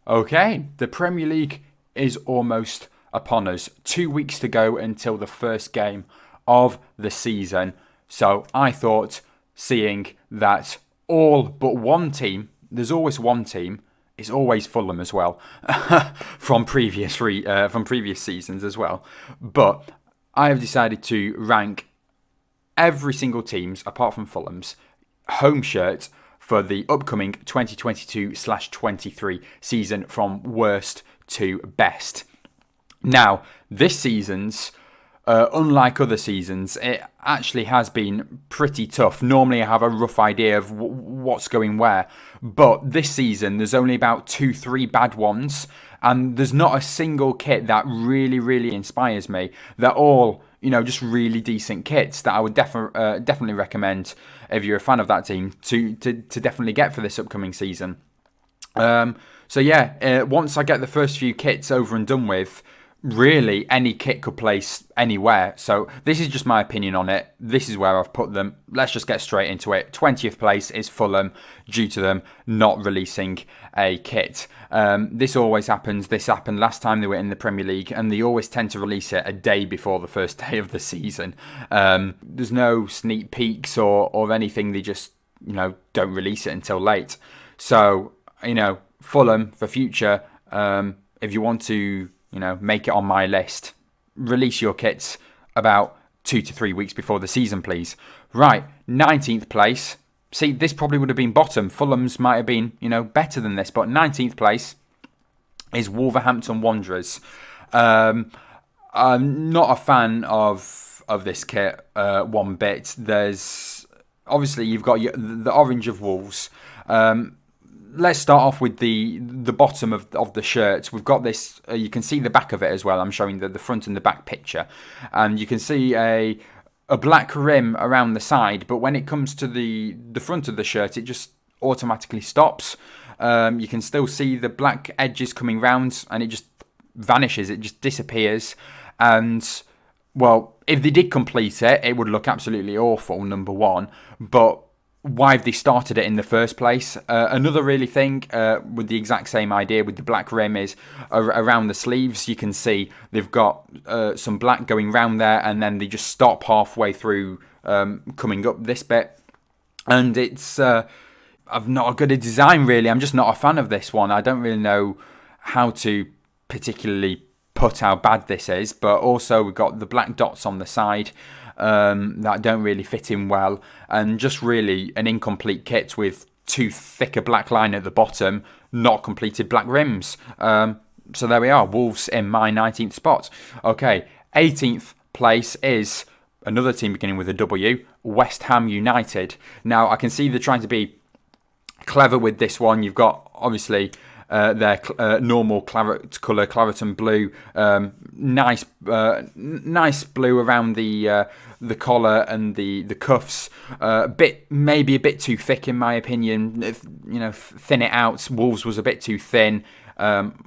Okay, the Premier League is almost upon us. 2 weeks to go until the first game of the season. So I thought, seeing that all but one team, there's always one team, it's always Fulham as well, from previous seasons as well. But I have decided to rank every single team's, apart from Fulham's, home shirt for the upcoming 2022/23 season from worst to best. Now, this season's, unlike other seasons, it actually has been pretty tough. Normally I have a rough idea of what's going where, but this season there's only about 2-3 bad ones, and there's not a single kit that really inspires me. They're all, just really decent kits that I would definitely recommend if you're a fan of that team to definitely get for this upcoming season. Once I get the first few kits over and done with, really any kit could place anywhere. So this is just my opinion on it. This is where I've put them. Let's just get straight into it. 20th place is Fulham, due to them not releasing a kit. This always happens. This happened last time they were in the Premier League, and they always tend to release it a day before the first day of the season. There's no sneak peeks or anything. They just don't release it until late. So Fulham for future, if you want to make it on my list, release your kits about 2 to 3 weeks before the season, please. Right, 19th place. See, this probably would have been bottom. Fulham's might have been, better than this, but 19th place is Wolverhampton Wanderers. I'm not a fan of this kit one bit. There's obviously you've got the orange of Wolves. Let's start off with the bottom of the shirt. We've got this, you can see the back of it as well. I'm showing the front and the back picture. And you can see a black rim around the side, but when it comes to the front of the shirt, it just automatically stops. You can still see the black edges coming round, and it just vanishes, it just disappears. And, well, if they did complete it, it would look absolutely awful, number one. But why have they started it in the first place? Another really thing with the exact same idea with the black rim is around the sleeves. You can see they've got some black going round there, and then they just stop halfway through coming up this bit. And it's I've not a good design, really. I'm just not a fan of this one. I don't really know how to particularly put how bad this is, but also we've got the black dots on the side that don't really fit in well, and just really an incomplete kit with too thick a black line at the bottom, not completed black rims. So there we are, Wolves in my 19th spot. Okay, 18th place is another team beginning with a W, West Ham United. Now I can see they're trying to be clever with this one. You've got obviously their normal claret colour, claret and blue, nice blue around the collar and the cuffs. Maybe a bit too thick in my opinion. Thin it out. Wolves was a bit too thin.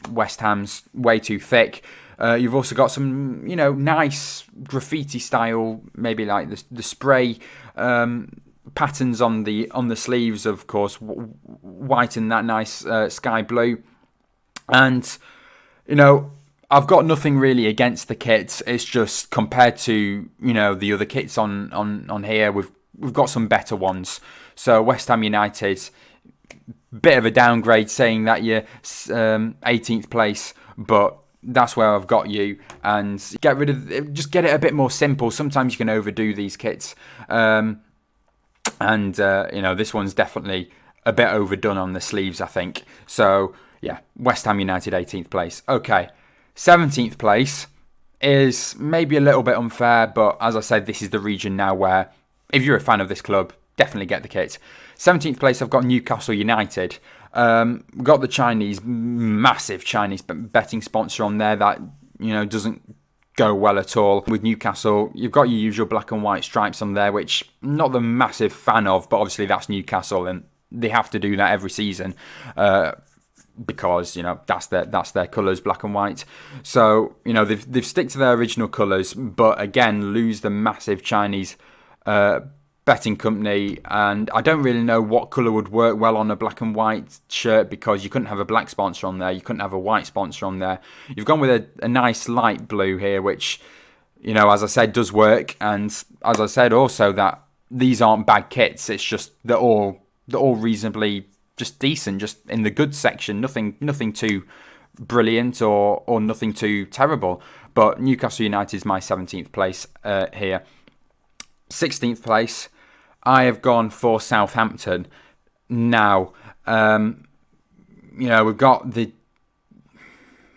West Ham's way too thick. You've also got some nice graffiti style, maybe like the spray patterns on the sleeves, of course, white and that nice sky blue. And I've got nothing really against the kits. It's just compared to the other kits on here, we've got some better ones. So West Ham United, bit of a downgrade, saying that you're 18th place, but that's where I've got you. And just get it a bit more simple. Sometimes you can overdo these kits. This one's definitely a bit overdone on the sleeves, I think. So, yeah, West Ham United 18th place. Okay, 17th place is maybe a little bit unfair, but as I said, this is the region now where, if you're a fan of this club, definitely get the kit. 17th place, I've got Newcastle United. We've got the massive Chinese betting sponsor on there that, doesn't go well at all. With Newcastle, you've got your usual black and white stripes on there, which I'm not the massive fan of, but obviously that's Newcastle and they have to do that every season because that's their colours, black and white. So they've stick to their original colours, but again lose the massive Chinese betting company, and I don't really know what colour would work well on a black and white shirt, because you couldn't have a black sponsor on there, you couldn't have a white sponsor on there. You've gone with a nice light blue here, which, as I said, does work. And as I said also, that these aren't bad kits. It's just they're all reasonably just decent, just in the good section. Nothing too brilliant or nothing too terrible. But Newcastle United is my 17th place here. 16th place, I have gone for Southampton. Now, we've got the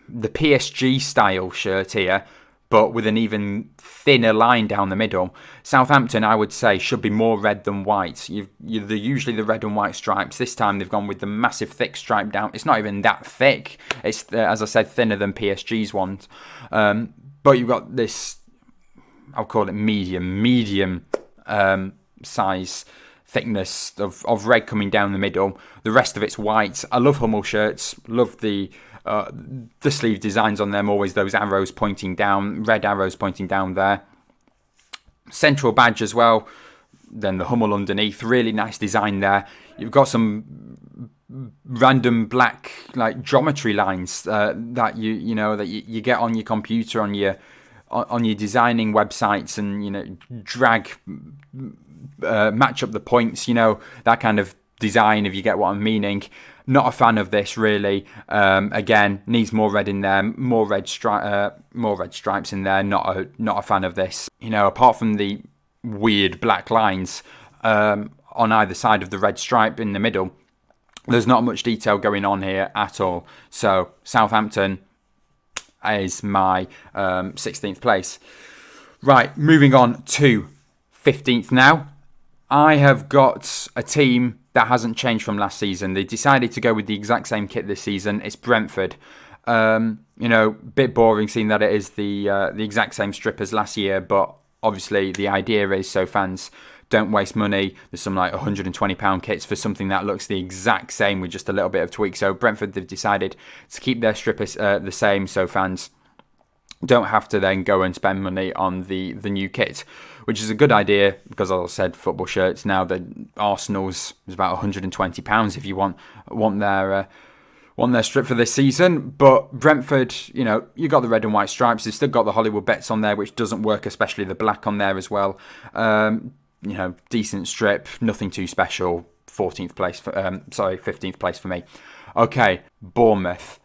PSG style shirt here, but with an even thinner line down the middle. Southampton, I would say, should be more red than white. They're usually the red and white stripes. This time they've gone with the massive thick stripe down. It's not even that thick. It's, as I said, thinner than PSG's ones. But you've got this, I'll call it medium size thickness of red coming down the middle. The rest of it's white. I love Hummel shirts. Love the sleeve designs on them. Always those arrows pointing down, red arrows pointing down there. Central badge as well. Then the Hummel underneath. Really nice design there. You've got some random black geometry lines that you get on your computer, on your designing websites, and drag match up the points, that kind of design, if you get what I'm meaning. Not a fan of this, really. Again, needs more red in there, more red stripes in there. Not a fan of this. Apart from the weird black lines on either side of the red stripe in the middle, there's not much detail going on here at all. So Southampton is my 16th place. Right, moving on to 15th now. I have got a team that hasn't changed from last season. They decided to go with the exact same kit this season. It's Brentford. Bit boring seeing that it is the exact same strip as last year, but obviously the idea is so fans don't waste money. There's some £120 kits for something that looks the exact same with just a little bit of tweak. So Brentford, they've decided to keep their strip the same, so fans don't have to then go and spend money on the new kit, which is a good idea, because as I said, football shirts now, the Arsenal's is about £120 if you want their strip for this season. But Brentford, you got the red and white stripes. They've still got the Hollywood bets on there, which doesn't work, especially the black on there as well. Decent strip, nothing too special. 15th place for me. Okay, Bournemouth.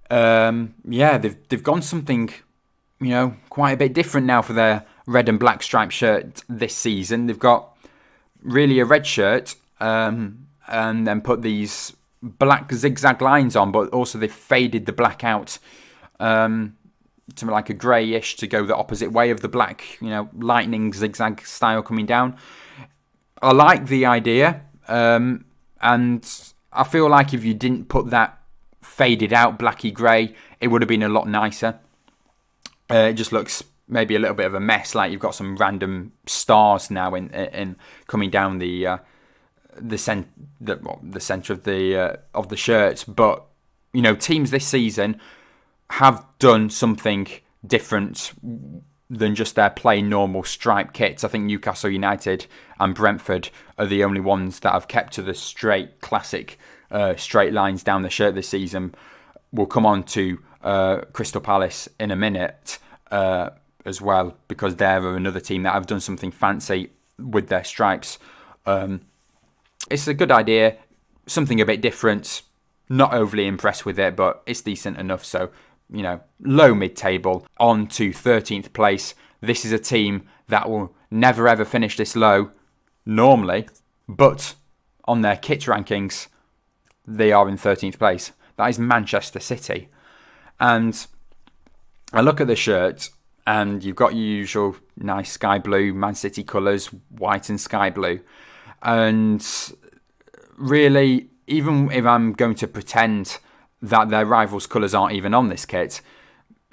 They've gone something, quite a bit different now for their red and black striped shirt this season. They've got really a red shirt, and then put these black zigzag lines on, but also they've faded the black out to like a greyish to go the opposite way of the black, lightning zigzag style coming down. I like the idea, and I feel like if you didn't put that faded out blacky grey, it would have been a lot nicer. It just looks maybe a little bit of a mess, like you've got some random stars now in coming down the centre of the shirt. But teams this season have done something different than just their plain normal striped kits. I think Newcastle United and Brentford are the only ones that have kept to the straight classic straight lines down the shirt this season. We'll come on to Crystal Palace in a minute as well, because they're another team that have done something fancy with their stripes. It's a good idea, something a bit different. Not overly impressed with it, but it's decent enough. So, low mid-table. On to 13th place. This is a team that will never ever finish this low normally, but on their kit rankings, they are in 13th place. That is Manchester City. And I look at the shirt, and you've got your usual nice sky blue, Man City colours, white and sky blue. And really, even if I'm going to pretend that their rivals' colours aren't even on this kit,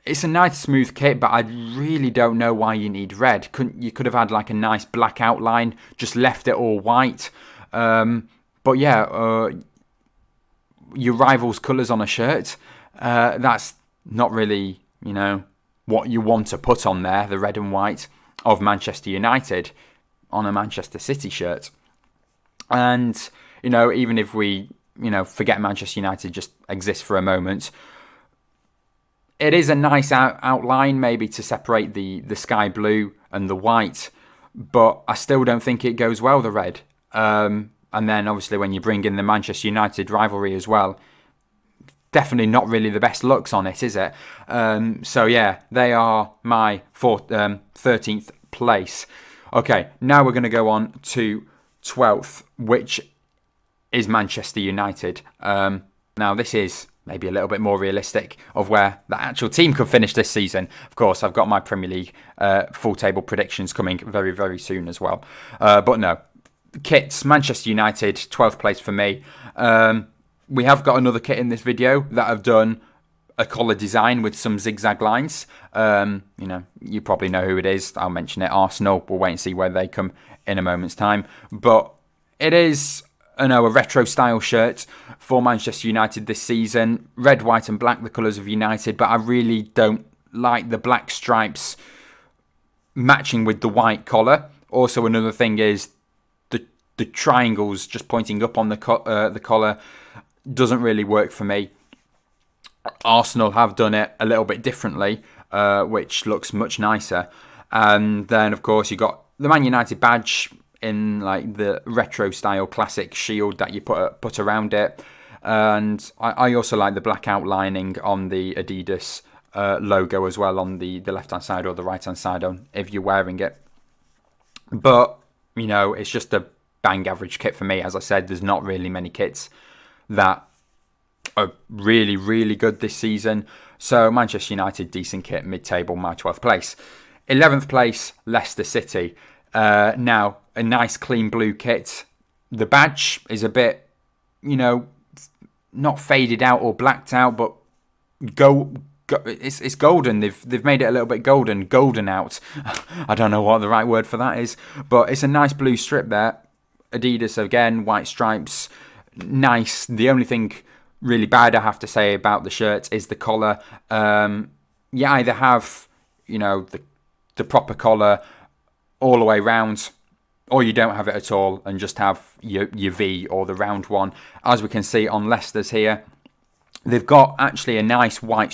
it's a nice smooth kit, but I really don't know why you need red. You could have had like a nice black outline, just left it all white. But yeah, your rivals' colours on a shirt, that's not really, what you want to put on there, the red and white of Manchester United. on a Manchester City shirt. And, even if we, forget Manchester United just exists for a moment, it is a nice outline maybe to separate the sky blue and the white, but I still don't think it goes well, the red. And then obviously when you bring in the Manchester United rivalry as well, definitely not really the best looks on it, is it? So yeah, they are my 13th place. Okay, now we're going to go on to 12th, which is Manchester United. Now this is maybe a little bit more realistic of where the actual team could finish this season. Of course, I've got my Premier League full table predictions coming very, very soon as well. But no, kits, Manchester United, 12th place for me. We have got another kit in this video that I've done a collar design with some zigzag lines. You probably know who it is. I'll mention it. Arsenal. We'll wait and see where they come in a moment's time. But it is, a retro style shirt for Manchester United this season. Red, white and black, the colours of United. But I really don't like the black stripes matching with the white collar. Also, another thing is the triangles just pointing up on the collar doesn't really work for me. Arsenal have done it a little bit differently, which looks much nicer. And then, of course, you got the Man United badge in like the retro style classic shield that you put around it. And I also like the black outlining on the Adidas logo as well on the left-hand side or the right-hand side on if you're wearing it. But, it's just a bang average kit for me. As I said, there's not really many kits that are really, really good this season. So Manchester United, decent kit, mid-table, my 12th place. 11th place, Leicester City. Now, a nice clean blue kit. The badge is a bit, not faded out or blacked out, but it's golden. They've made it a little bit golden out. I don't know what the right word for that is, but it's a nice blue strip there. Adidas again, white stripes, nice. The only thing really bad I have to say about the shirt is the collar. You either have, the proper collar all the way round, or you don't have it at all and just have your V or the round one. As we can see on Leicester's here, they've got actually a nice white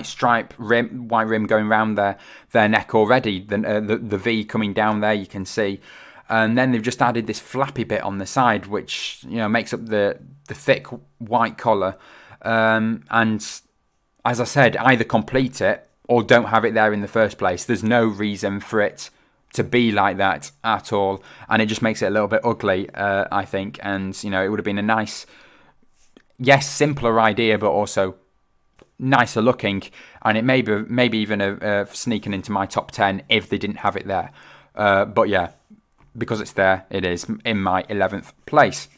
stripe white rim going around their neck already. The V coming down there, you can see. And then they've just added this flappy bit on the side, which makes up the thick white collar. And as I said, either complete it or don't have it there in the first place. There's no reason for it to be like that at all, and it just makes it a little bit ugly, I think. And it would have been a nice, yes, simpler idea, but also nicer looking, and it maybe even sneaking into my top 10 if they didn't have it there. But yeah, because it's there, it is in my 11th place.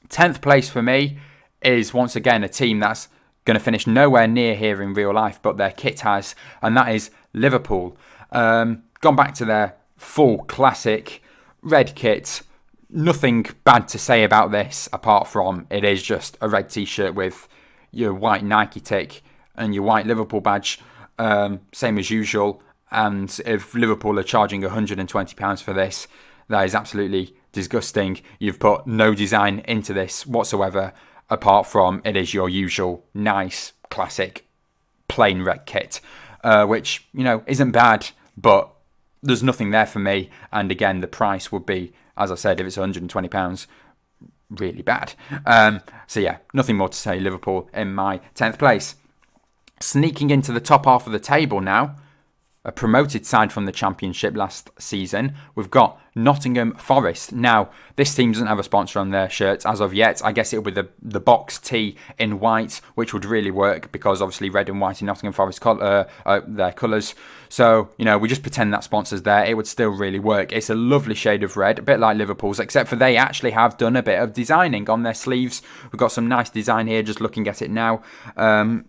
10th place for me is once again a team that's going to finish nowhere near here in real life, but their kit has, and that is Liverpool. Gone back to their full classic red kit. Nothing bad to say about this apart from it is just a red t-shirt with your white Nike tick and your white Liverpool badge, same as usual. And if Liverpool are charging £120 for this, that is absolutely disgusting. You've put no design into this whatsoever apart from it is your usual nice classic plain red kit, which isn't bad, but there's nothing there for me. And again, the price would be, as I said, if it's £120, really bad. So yeah, nothing more to say. Liverpool in my 10th place. Sneaking into the top half of the table now, a promoted side from the Championship last season, we've got Nottingham Forest. Now, this team doesn't have a sponsor on their shirts as of yet. I guess it'll be the box T in white, which would really work because obviously red and white in Nottingham Forest their colours. So, we just pretend that sponsor's there. It would still really work. It's a lovely shade of red, a bit like Liverpool's, except for they actually have done a bit of designing on their sleeves. We've got some nice design here, just looking at it now.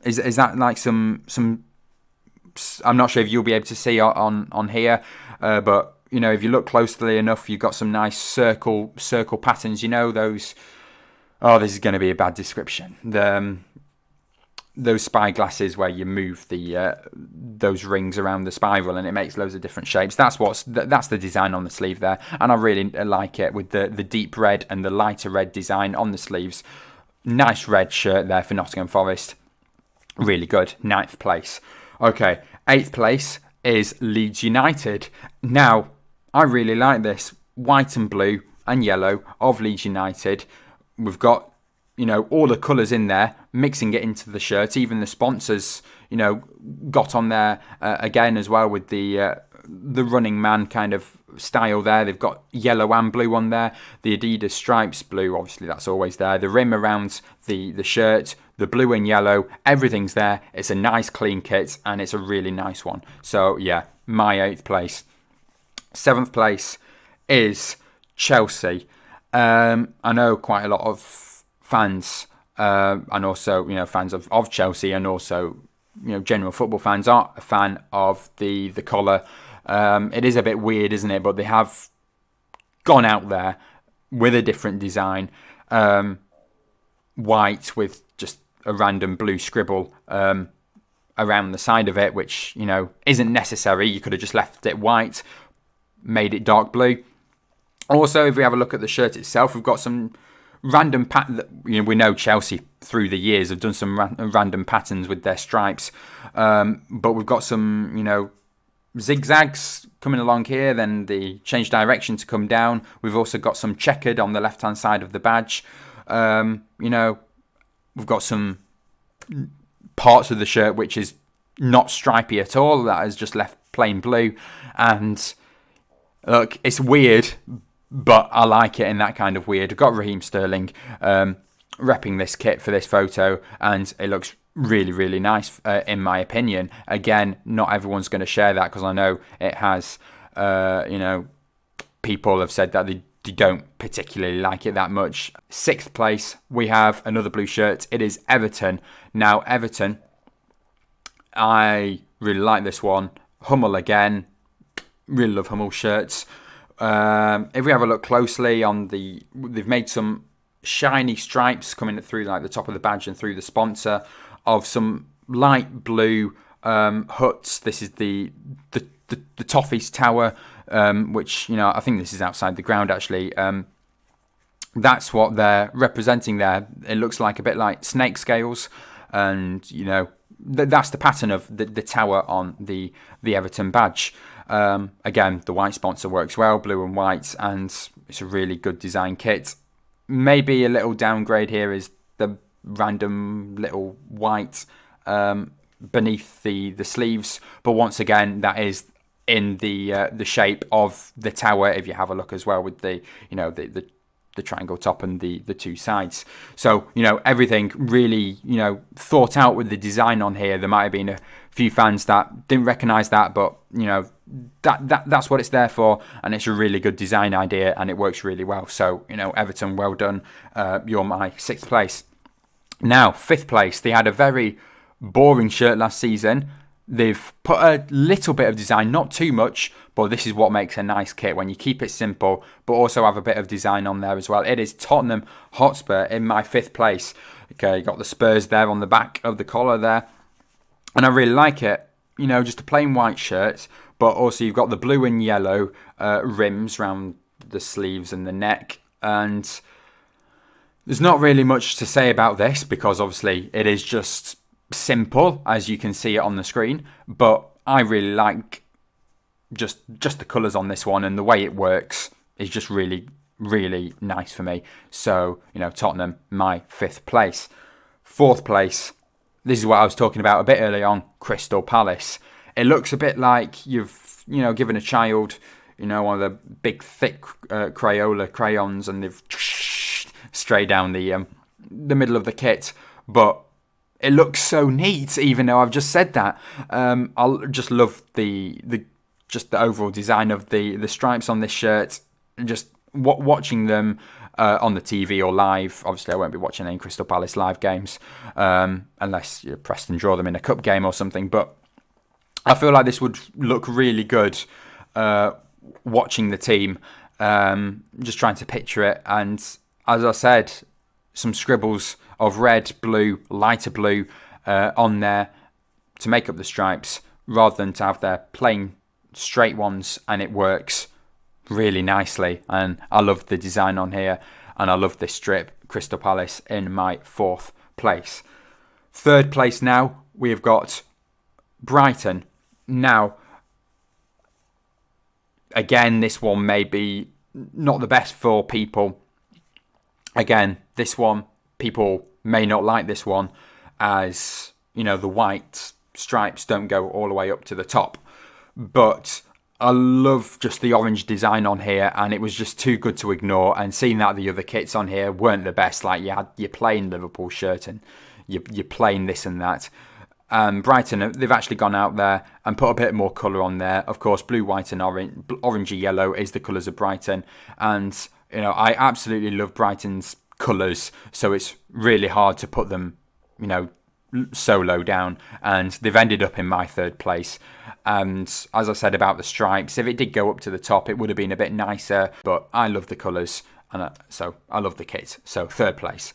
Is that like some I'm not sure if you'll be able to see on here, but if you look closely enough, you've got some nice circle patterns. Those. Oh, this is going to be a bad description. those spy glasses where you move the those rings around the spiral and it makes loads of different shapes. That's the design on the sleeve there, and I really like it with the deep red and the lighter red design on the sleeves. Nice red shirt there for Nottingham Forest. Really good. 9th place. Okay, 8th place is Leeds United. Now, I really like this. White and blue and yellow of Leeds United. We've got, all the colours in there, mixing it into the shirt. Even the sponsors, got on there again as well with the running man kind of style there. They've got yellow and blue on there. The Adidas stripes, blue, obviously that's always there. The rim around the shirt, the blue and yellow, everything's there. It's a nice clean kit and it's a really nice one. So yeah, my 8th place. 7th place is Chelsea. I know quite a lot of fans and also fans of Chelsea and also general football fans are a fan of the colour. It is a bit weird, isn't it? But they have gone out there with a different design, white with just a random blue scribble around the side of it, which isn't necessary. You could have just left it white, made it dark blue. Also, if we have a look at the shirt itself, we've got some random we know Chelsea through the years have done some random patterns with their stripes, but we've got some zigzags coming along here, then the change direction to come down. We've also got some checkered on the left hand side of the badge. We've got some parts of the shirt which is not stripy at all, that is just left plain blue. And look, it's weird, but I like it in that kind of weird. We've got Raheem Sterling repping this kit for this photo, and it looks really, really nice in my opinion. Again, not everyone's going to share that because I know it has, people have said that they don't particularly like it that much. 6th place, we have another blue shirt. It is Everton. Now, Everton, I really like this one. Hummel again. Really love Hummel shirts. If we have a look closely they've made some shiny stripes coming through like the top of the badge and through the sponsor of some light blue huts. This is the Toffees Tower, which I think this is outside the ground actually. That's what they're representing there. It looks like a bit like snake scales, and that's the pattern of the tower on the Everton badge. Again, the white sponsor works well, blue and white, and it's a really good design kit. Maybe a little downgrade here is the random little white beneath the sleeves, but once again, that is in the shape of the tower. If you have a look as well with the triangle top and the two sides. So everything really thought out with the design on here. There might have been a few fans that didn't recognise that, but that's what it's there for, and it's a really good design idea and it works really well. So Everton, well done. You're my 6th place. Now 5th place, they had a very boring shirt last season. They've put a little bit of design, not too much, but this is what makes a nice kit when you keep it simple but also have a bit of design on there as well. It is Tottenham Hotspur in my 5th place. Okay, you got the Spurs there on the back of the collar there, and I really like it. Just a plain white shirt, but also you've got the blue and yellow rims around the sleeves and the neck, and there's not really much to say about this because obviously it is just simple as you can see it on the screen, but I really like just the colours on this one, and the way it works is just really, really nice for me. So Tottenham, my 5th place. 4th place, this is what I was talking about a bit early on, Crystal Palace. It looks a bit like you've given a child one of the big thick Crayola crayons and they've straight down the middle of the kit, but it looks so neat, even though I've just said that. I just love the overall design of the stripes on this shirt. Just watching them on the TV or live. Obviously, I won't be watching any Crystal Palace live games unless Preston draw them in a cup game or something. But I feel like this would look really good watching the team. Just trying to picture it. And as I said, some scribbles of red, blue, lighter blue, on there to make up the stripes, rather than to have their plain straight ones, and it works really nicely. And I love the design on here, and I love this strip. Crystal Palace in my 4th place. 3rd place now, we have got Brighton. Now, again, this one may be not the best for people. Again, this one, people may not like this one, as, you know, the white stripes don't go all the way up to the top. But I love just the orange design on here, and it was just too good to ignore. And seeing that the other kits on here weren't the best, like you had your plain Liverpool shirt and your plain this and that. Brighton, they've actually gone out there and put a bit more colour on there. Of course, blue, white and orangey yellow is the colours of Brighton. And, you know, I absolutely love Brighton's colours, so it's really hard to put them, you know, so low down, and they've ended up in my 3rd place. And as I said about the stripes, if it did go up to the top, it would have been a bit nicer, but I love the colours, and so I love the kit. So 3rd place.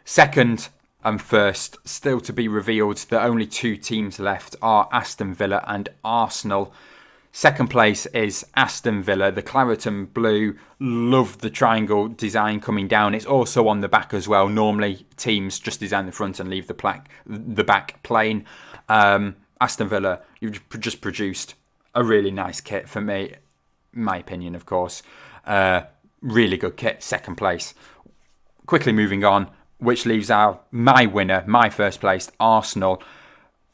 2nd and 1st, still to be revealed. The only 2 teams left are Aston Villa and Arsenal. 2nd place is Aston Villa, the claret and blue. Love the triangle design coming down. It's also on the back as well. Normally, teams just design the front and leave the back plain. Aston Villa, you've just produced a really nice kit for me, my opinion, of course. Really good kit, 2nd place. Quickly moving on, which leaves my winner, my 1st place, Arsenal.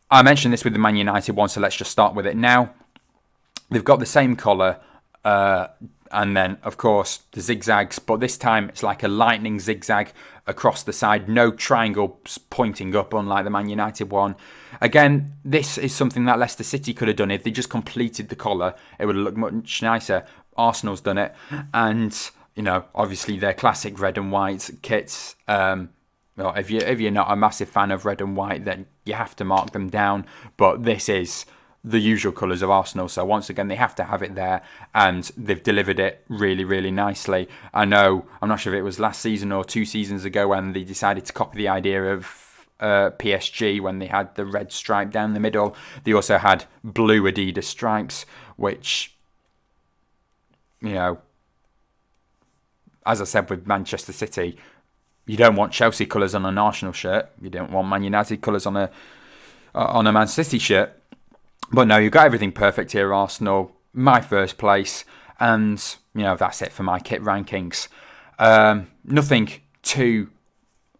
I mentioned this with the Man United one, so let's just start with it now. They've got the same colour, and then, of course, the zigzags, but this time it's like a lightning zigzag across the side. No triangles pointing up, unlike the Man United one. Again, this is something that Leicester City could have done. If they just completed the collar, it would have looked much nicer. Arsenal's done it. And, you know, obviously their classic red and white kits. Well, if you're not a massive fan of red and white, then you have to mark them down. But this is the usual colours of Arsenal, so once again they have to have it there, and they've delivered it really, really nicely. I know, I'm not sure if it was last season or 2 seasons ago when they decided to copy the idea of PSG when they had the red stripe down the middle. They also had blue Adidas stripes, which, you know, as I said with Manchester City, you don't want Chelsea colours on an Arsenal shirt, you don't want Man United colours on a Man City shirt. But no, you've got everything perfect here, Arsenal. My 1st place. And, you know, that's it for my kit rankings. Nothing too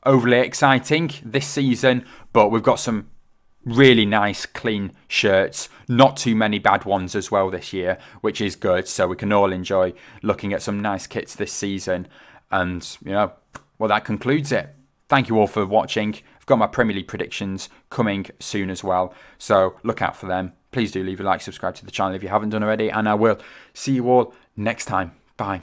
overly exciting this season, but we've got some really nice, clean shirts. Not too many bad ones as well this year, which is good. So we can all enjoy looking at some nice kits this season. And, you know, well, that concludes it. Thank you all for watching. I've got my Premier League predictions coming soon as well, so look out for them. Please do leave a like, subscribe to the channel if you haven't done already, and I will see you all next time. Bye.